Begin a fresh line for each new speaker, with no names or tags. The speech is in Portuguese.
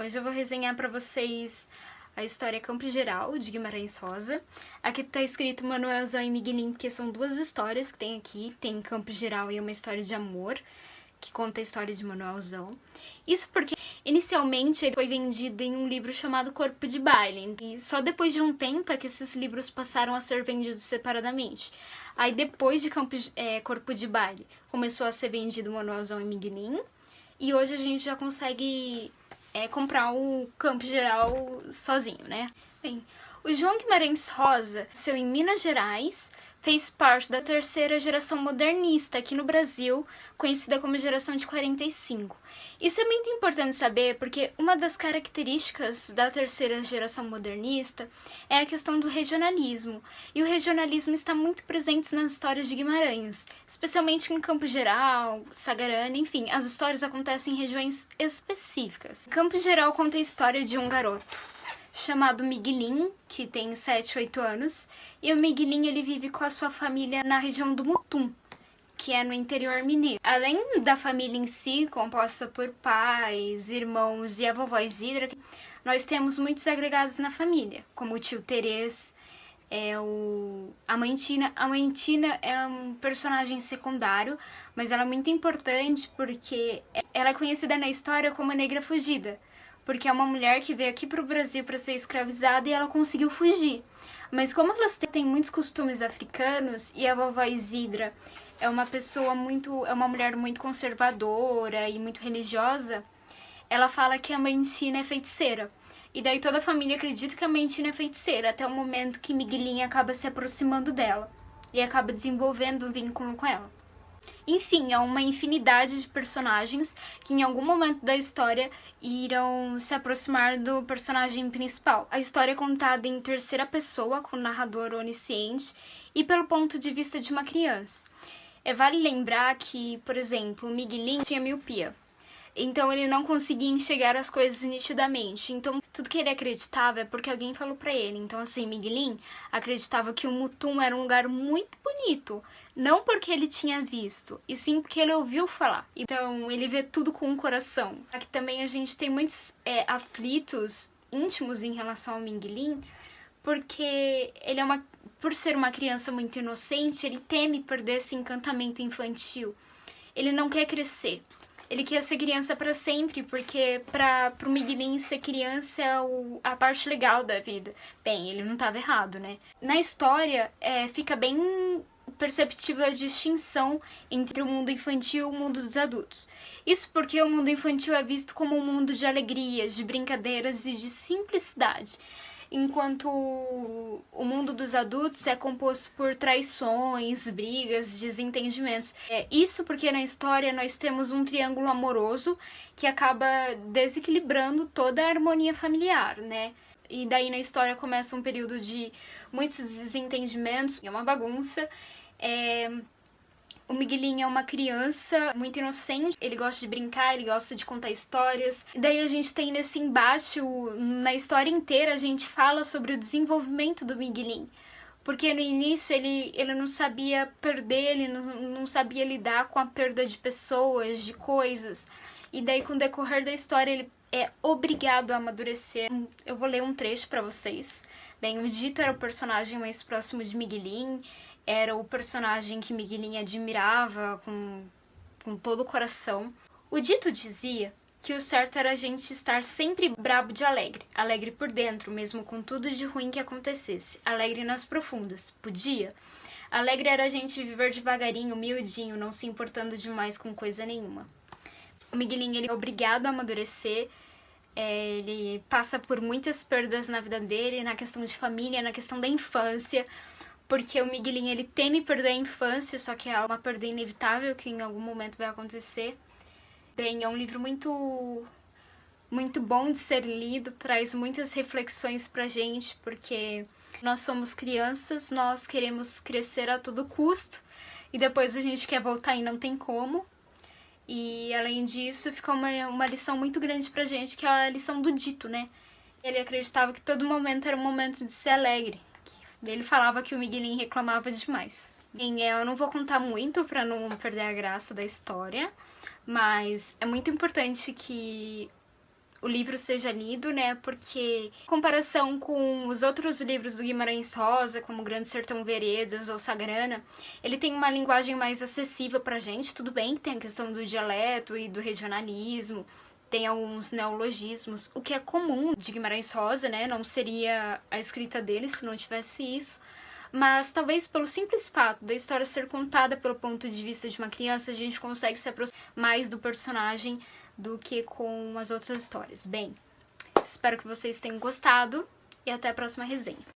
Hoje eu vou resenhar pra vocês a história Campo Geral, de Guimarães Rosa. Aqui tá escrito Manuelzão e Miguelinho, porque são duas histórias que tem aqui. Tem Campo Geral e uma história de amor, que conta a história de Manuelzão. Isso porque, inicialmente, ele foi vendido em um livro chamado Corpo de Baile. E só depois de um tempo é que esses livros passaram a ser vendidos separadamente. Aí, depois de Corpo de Baile, começou a ser vendido Manuelzão e Miguelinho. E hoje a gente já consegue comprar o Campo Geral sozinho, né? Bem, o João Guimarães Rosa nasceu em Minas Gerais, fez parte da terceira geração modernista aqui no Brasil, conhecida como geração de 45. Isso é muito importante saber porque uma das características da terceira geração modernista é a questão do regionalismo. E o regionalismo está muito presente nas histórias de Guimarães, especialmente em Campo Geral, Sagarana, enfim, as histórias acontecem em regiões específicas. Campo Geral conta a história de um garoto chamado Miguelinho, que tem 7, 8 anos, e o Miguelinho ele vive com a sua família na região do Mutum, que é no interior mineiro. Além da família em si, composta por pais, irmãos e a vovó Isidra, nós temos muitos agregados na família, como o tio Terês, a mãe Tina. A mãe Tina é um personagem secundário, mas ela é muito importante porque ela é conhecida na história como a Negra Fugida, porque é uma mulher que veio aqui pro Brasil para ser escravizada e ela conseguiu fugir. Mas como elas têm muitos costumes africanos e a vovó Isidra é uma mulher muito conservadora e muito religiosa, ela fala que a mãe Tina é feiticeira. E daí toda a família acredita que a mãe Tina é feiticeira, até o momento que Miguelinho acaba se aproximando dela e acaba desenvolvendo um vínculo com ela. Enfim, é uma infinidade de personagens que em algum momento da história irão se aproximar do personagem principal. A história é contada em terceira pessoa, com o narrador onisciente e pelo ponto de vista de uma criança. Vale lembrar que, por exemplo, o Miguelinho tinha miopia. Então ele não conseguia enxergar as coisas nitidamente. Então tudo que ele acreditava é porque alguém falou pra ele. Então assim, Miguelinho acreditava que o Mutum era um lugar muito bonito. Não porque ele tinha visto, e sim porque ele ouviu falar. Então ele vê tudo com o coração. Aqui também a gente tem muitos aflitos íntimos em relação ao Miguelinho, porque ele por ser uma criança muito inocente, ele teme perder esse encantamento infantil. Ele não quer crescer. Ele quer ser criança pra sempre, porque pro Miguelinho ser criança é a parte legal da vida. Bem, ele não tava errado, né? Na história, fica bem perceptível a distinção entre o mundo infantil e o mundo dos adultos. Isso porque o mundo infantil é visto como um mundo de alegrias, de brincadeiras e de simplicidade, enquanto o mundo dos adultos é composto por traições, brigas, desentendimentos. Isso porque na história nós temos um triângulo amoroso que acaba desequilibrando toda a harmonia familiar, né? E daí na história começa um período de muitos desentendimentos, é uma bagunça. O Miguelinho é uma criança muito inocente, ele gosta de brincar, ele gosta de contar histórias. Daí a gente tem nesse embate, na história inteira a gente fala sobre o desenvolvimento do Miguelinho. Porque no início ele não sabia perder, ele não sabia lidar com a perda de pessoas, de coisas. E daí com o decorrer da história ele é obrigado a amadurecer. Eu vou ler um trecho pra vocês. Bem, o Dito era o personagem mais próximo de Miguelinho, era o personagem que Miguelinho admirava com todo o coração. O Dito dizia que o certo era a gente estar sempre brabo de alegre, alegre por dentro, mesmo com tudo de ruim que acontecesse, alegre nas profundas, podia. Alegre era a gente viver devagarinho, miudinho, não se importando demais com coisa nenhuma. O Miguelinho ele é obrigado a amadurecer, ele passa por muitas perdas na vida dele, na questão de família, na questão da infância, porque o Miguelinho ele teme perder a infância, só que é uma perda inevitável que em algum momento vai acontecer. Bem, é um livro muito bom de ser lido, traz muitas reflexões pra gente, porque nós somos crianças, nós queremos crescer a todo custo, e depois a gente quer voltar e não tem como. E além disso, fica uma lição muito grande pra gente, que é a lição do Dito, né? Ele acreditava que todo momento era um momento de ser alegre. Ele falava que o Miguelinho reclamava demais. Bem, eu não vou contar muito pra não perder a graça da história, mas é muito importante que o livro seja lido, né? Porque, em comparação com os outros livros do Guimarães Rosa, como Grande Sertão Veredas ou Sagrana, ele tem uma linguagem mais acessível pra gente. Tudo bem que tem a questão do dialeto e do regionalismo, tem alguns neologismos, o que é comum de Guimarães Rosa, né? Não seria a escrita dele se não tivesse isso. Mas talvez pelo simples fato da história ser contada pelo ponto de vista de uma criança, a gente consegue se aproximar mais do personagem do que com as outras histórias. Bem, espero que vocês tenham gostado e até a próxima resenha.